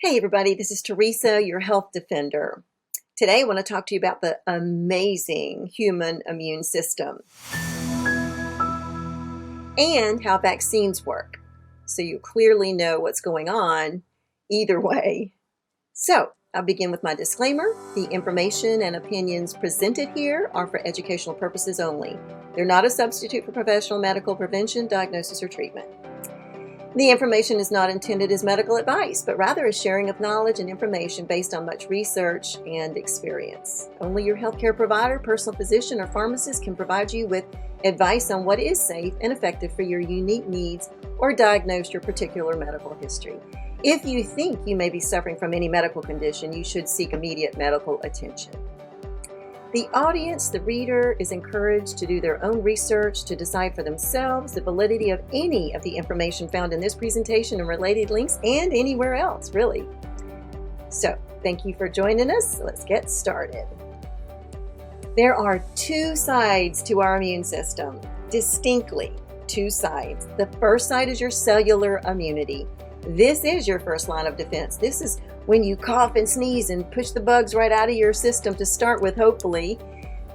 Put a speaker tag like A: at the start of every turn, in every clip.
A: Hey everybody, this is Teresa, your health defender. Today I want to talk to you about the amazing human immune system and how vaccines work, so you clearly know what's going on either way. So I'll begin with my disclaimer. The information and opinions presented here are for educational purposes only. They're not a substitute for professional medical prevention, diagnosis, or treatment. The information is not intended as medical advice, but rather a sharing of knowledge and information based on much research and experience. Only your healthcare provider, personal physician, or pharmacist can provide you with advice on what is safe and effective for your unique needs or diagnose your particular medical history. If you think you may be suffering from any medical condition, you should seek immediate medical attention. The audience, the reader, is encouraged to do their own research to decide for themselves the validity of any of the information found in this presentation and related links and anywhere else, really. So, thank you for joining us. Let's get started. There are two sides to our immune system, distinctly two sides. The first side is your cellular immunity. This is your first line of defense. This is when you cough and sneeze and push the bugs right out of your system to start with, hopefully.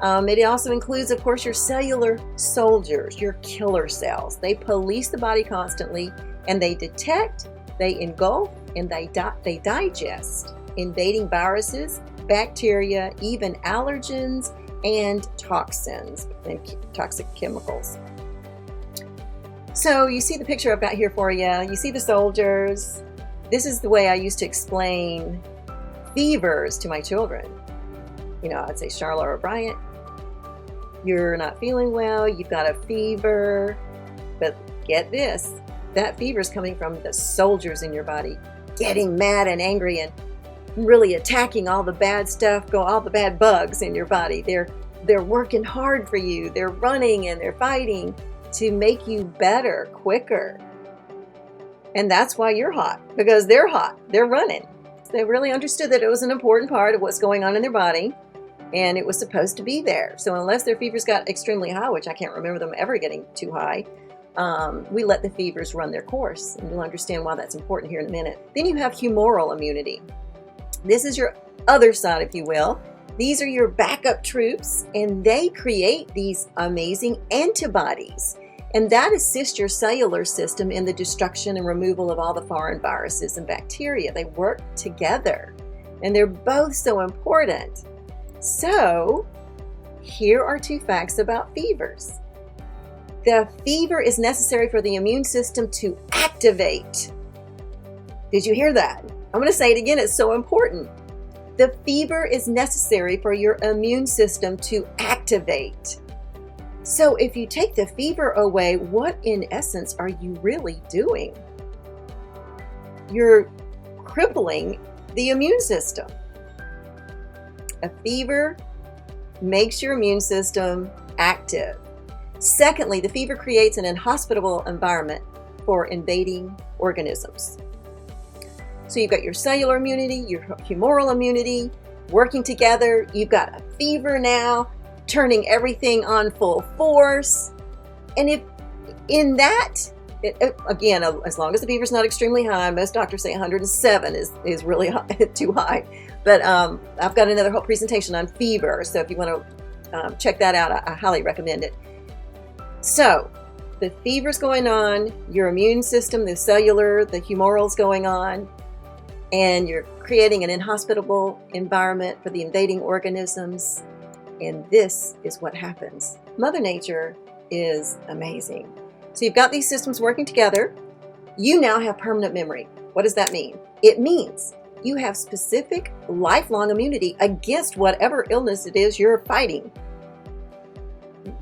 A: It also includes, of course, your cellular soldiers, your killer cells. They police the body constantly, and they detect, they engulf, and they digest invading viruses, bacteria, even allergens, and toxins and toxic chemicals. So you see the picture I've got here for you. You see the soldiers. This is the way I used to explain fevers to my children. You know, I'd say, Charlotte or Bryant, you're not feeling well, you've got a fever, but get this, that fever is coming from the soldiers in your body, getting mad and angry and really attacking all the bad stuff, all the bad bugs in your body. They're working hard for you. They're running and they're fighting to make you better, quicker. And that's why you're hot, because they're hot. They're running. They really understood that it was an important part of what's going on in their body, and it was supposed to be there. So unless their fevers got extremely high, which I can't remember them ever getting too high, we let the fevers run their course. And you'll understand why that's important here in a minute. Then you have humoral immunity. This is your other side, if you will. These are your backup troops, and they create these amazing antibodies. And that assists your cellular system in the destruction and removal of all the foreign viruses and bacteria. They work together, and they're both so important. So, here are two facts about fevers. The fever is necessary for the immune system to activate. Did you hear that? I'm going to say it again. It's so important. The fever is necessary for your immune system to activate. So if you take the fever away, what in essence are you really doing? You're crippling the immune system. A fever makes your immune system active. Secondly, the fever creates an inhospitable environment for invading organisms. So you've got your cellular immunity, your humoral immunity working together. You've got a fever now, turning everything on full force. And if in that, again, as long as the fever's not extremely high, most doctors say 107 is really high, too high. But I've got another whole presentation on fever, so if you want to check that out, I highly recommend it. So the fever's going on, your immune system, the cellular, the humoral's going on, and you're creating an inhospitable environment for the invading organisms. And this is what happens. Mother Nature is amazing. So you've got these systems working together. You now have permanent memory. What does that mean? It means you have specific lifelong immunity against whatever illness it is you're fighting.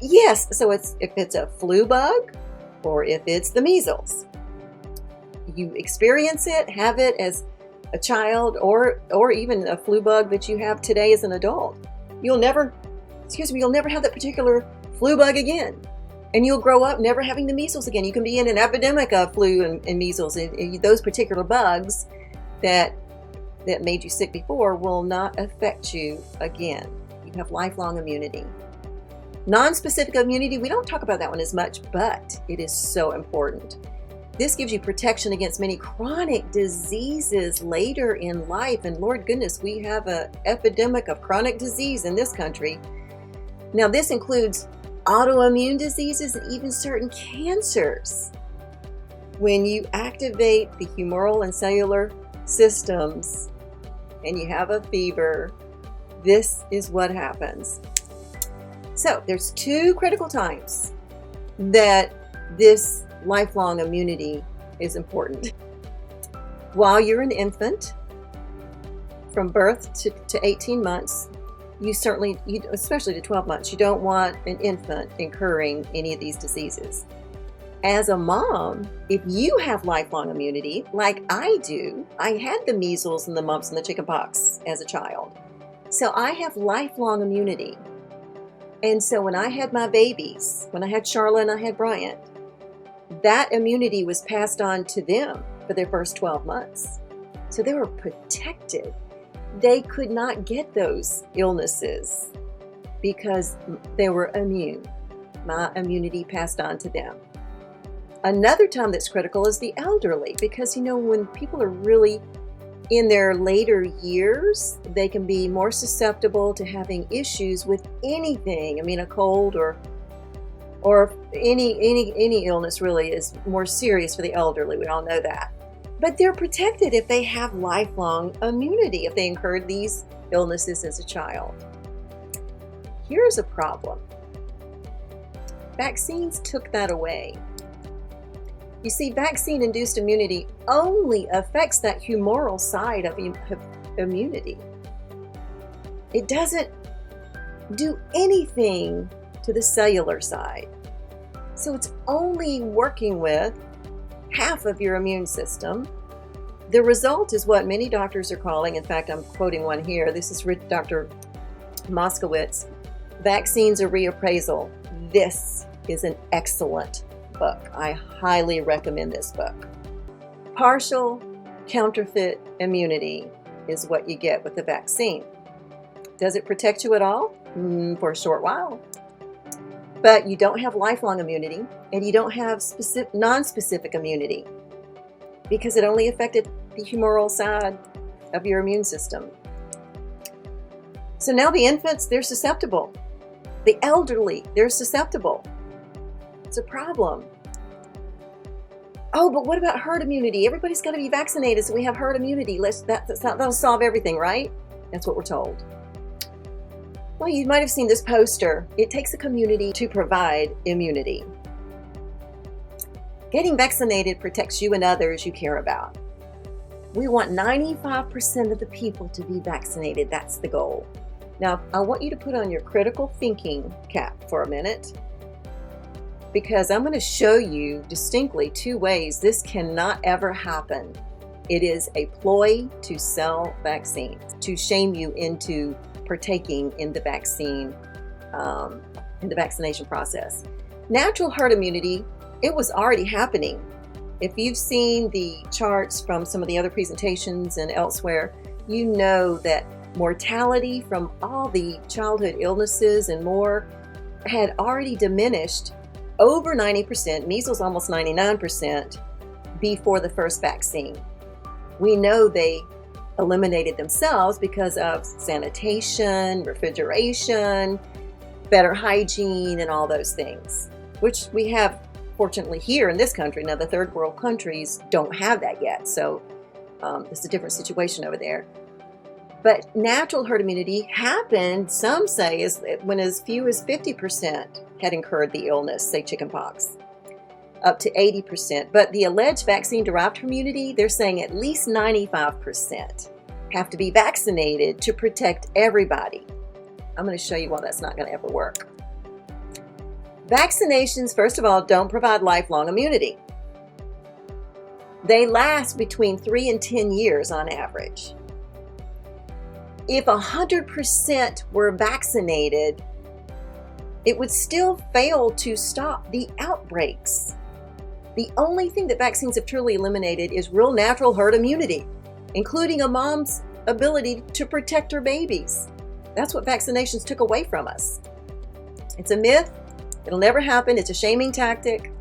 A: Yes, so if it's a flu bug or if it's the measles, you experience it, have it as a child or even a flu bug that you have today as an adult. You'll never have that particular flu bug again. And you'll grow up never having the measles again. You can be in an epidemic of flu and measles. And those particular bugs that made you sick before will not affect you again. You have lifelong immunity. Non-specific immunity, we don't talk about that one as much, but it is so important. This gives you protection against many chronic diseases later in life. And Lord goodness, we have an epidemic of chronic disease in this country. Now, this includes autoimmune diseases and even certain cancers. When you activate the humoral and cellular systems and you have a fever, this is what happens. So there's 2 critical times that this lifelong immunity is important. While you're an infant, from birth to 18 months, especially to 12 months, you don't want an infant incurring any of these diseases. As a mom, if you have lifelong immunity, like I do, I had the measles and the mumps and the chickenpox as a child. So I have lifelong immunity. And so when I had my babies, when I had Charla and I had Bryant, that immunity was passed on to them for their first 12 months. So they were protected. They could not get those illnesses because they were immune. My immunity passed on to them. Another time that's critical is the elderly, because when people are really in their later years, they can be more susceptible to having issues with anything. I mean, a cold or any illness really is more serious for the elderly. We all know that. But they're protected if they have lifelong immunity, if they incurred these illnesses as a child. Here's a problem. Vaccines took that away. You see, vaccine-induced immunity only affects that humoral side of immunity. It doesn't do anything to the cellular side. So it's only working with half of your immune system. The result is what many doctors are calling, in fact, I'm quoting one here. This is Dr. Moskowitz. Vaccines are reappraisal. This is an excellent book. I highly recommend this book. Partial counterfeit immunity is what you get with the vaccine. Does it protect you at all? For a short while. But you don't have lifelong immunity, and you don't have non-specific immunity because it only affected the humoral side of your immune system. So now the infants, they're susceptible. The elderly, they're susceptible. It's a problem. Oh, but what about herd immunity? Everybody's got to be vaccinated so we have herd immunity. That'll solve everything, right? That's what we're told. Well, you might have seen this poster. It takes a community to provide immunity. Getting vaccinated protects you and others you care about. We want 95% of the people to be vaccinated. That's the goal. Now, I want you to put on your critical thinking cap for a minute, because I'm going to show you distinctly 2 ways this cannot ever happen. It is a ploy to sell vaccines, to shame you into partaking in the vaccination process. Natural herd immunity, it was already happening. If you've seen the charts from some of the other presentations and elsewhere, you know that mortality from all the childhood illnesses and more had already diminished over 90%, measles almost 99%, before the first vaccine. We know they eliminated themselves because of sanitation, refrigeration, better hygiene, and all those things, which we have fortunately here in this country. Now, the third world countries don't have that yet, so it's a different situation over there. But natural herd immunity happened, some say, when as few as 50% had incurred the illness, say chickenpox, up to 80%. But the alleged vaccine-derived immunity, they're saying at least 95% have to be vaccinated to protect everybody. I'm going to show you why that's not going to ever work. Vaccinations, first of all, don't provide lifelong immunity. They last between 3 and 10 years on average. If 100% were vaccinated, it would still fail to stop the outbreaks. The only thing that vaccines have truly eliminated is real natural herd immunity, including a mom's ability to protect her babies. That's what vaccinations took away from us. It's a myth. It'll never happen. It's a shaming tactic.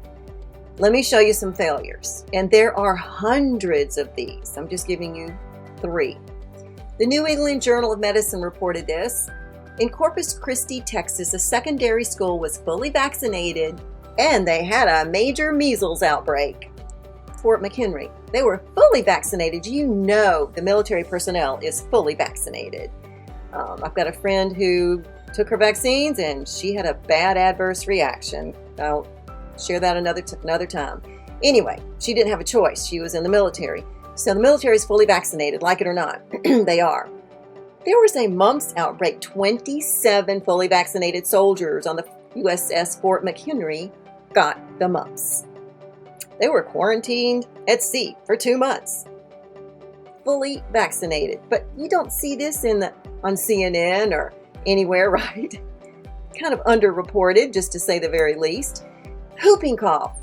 A: Let me show you some failures. And there are hundreds of these. I'm just giving you 3. The New England Journal of Medicine reported this. In Corpus Christi, Texas, a secondary school was fully vaccinated and they had a major measles outbreak. Fort McHenry, they were fully vaccinated. You know the military personnel is fully vaccinated. I've got a friend who took her vaccines and she had a bad adverse reaction. I'll share that another time. Anyway, she didn't have a choice. She was in the military. So the military is fully vaccinated, like it or not. They are. There was a mumps outbreak. 27 fully vaccinated soldiers on the USS Fort McHenry got the mumps. They were quarantined at sea for 2 months. Fully vaccinated. But you don't see this on CNN or anywhere, right? Kind of underreported, just to say the very least. Whooping cough.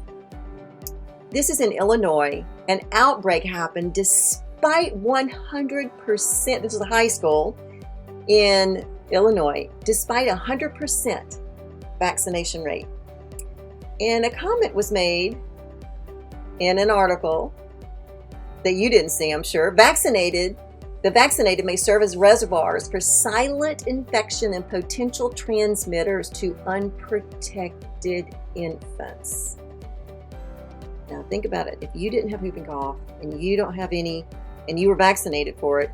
A: This is in Illinois. An outbreak happened despite 100%, this is a high school in Illinois, despite 100% vaccination rate. And a comment was made in an article that you didn't see, I'm sure. The vaccinated may serve as reservoirs for silent infection and potential transmitters to unprotected infants. Now think about it. If you didn't have whooping cough and you don't have any, and you were vaccinated for it,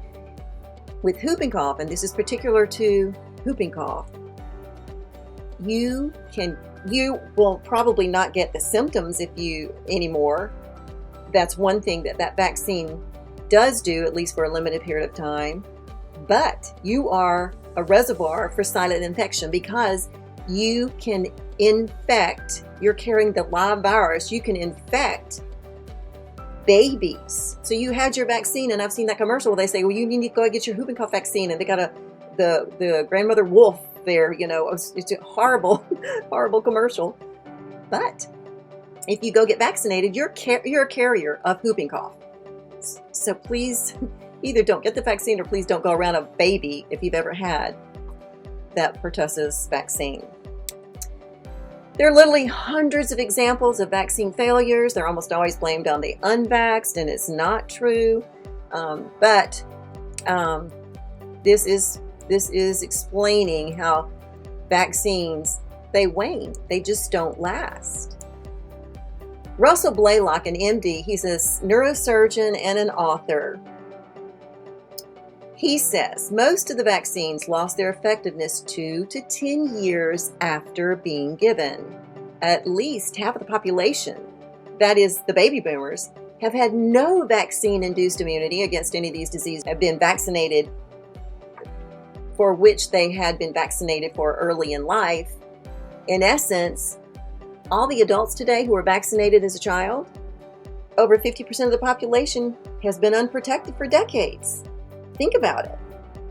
A: with whooping cough, and this is particular to whooping cough, you will probably not get the symptoms anymore. That's one thing that vaccine does do, at least for a limited period of time. But you are a reservoir for silent infection because you can infect, you're carrying the live virus, you can infect babies. So you had your vaccine, and I've seen that commercial where they say, well, you need to go get your whooping cough vaccine, and they got the grandmother wolf there, it's a horrible, horrible commercial. But if you go get vaccinated, you're a carrier of whooping cough. So please either don't get the vaccine or please don't go around a baby if you've ever had that pertussis vaccine. There are literally hundreds of examples of vaccine failures. They're almost always blamed on the unvaxxed, and it's not true. But this is explaining how vaccines, they wane. They just don't last. Russell Blaylock, an MD, he's a neurosurgeon and an author. He says most of the vaccines lost their effectiveness 2 to 10 years after being given. At least half of the population, that is the baby boomers, have had no vaccine-induced immunity against any of these diseases, have been vaccinated for which they had been vaccinated for early in life. In essence, all the adults today who were vaccinated as a child, over 50% of the population has been unprotected for decades. Think about it.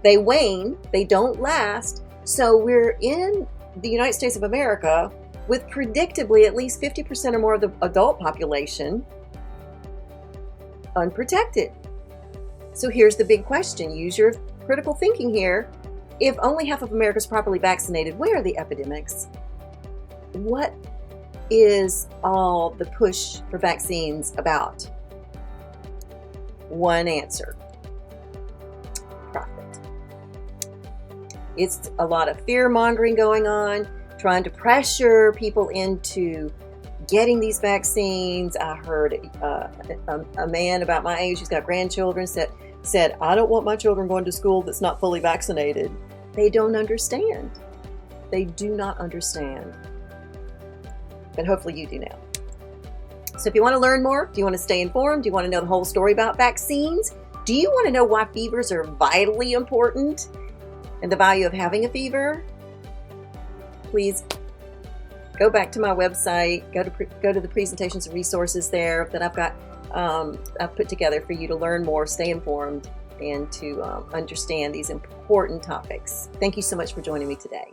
A: They wane, they don't last, so we're in the United States of America with predictably at least 50% or more of the adult population unprotected. So here's the big question. Use your critical thinking here. If only half of America is properly vaccinated, where are the epidemics? What is all the push for vaccines about? One answer: profit. It's a lot of fear-mongering going on, trying to pressure people into getting these vaccines. I heard a man about my age who's got grandchildren said, I don't want my children going to school that's not fully vaccinated. They don't understand. They do not understand. But hopefully you do now. So if you want to learn more, do you want to stay informed? Do you want to know the whole story about vaccines? Do you want to know why fevers are vitally important and the value of having a fever? Please go back to my website, go to the presentations and resources there that I've put together for you to learn more, stay informed, and to understand these important topics. Thank you so much for joining me today.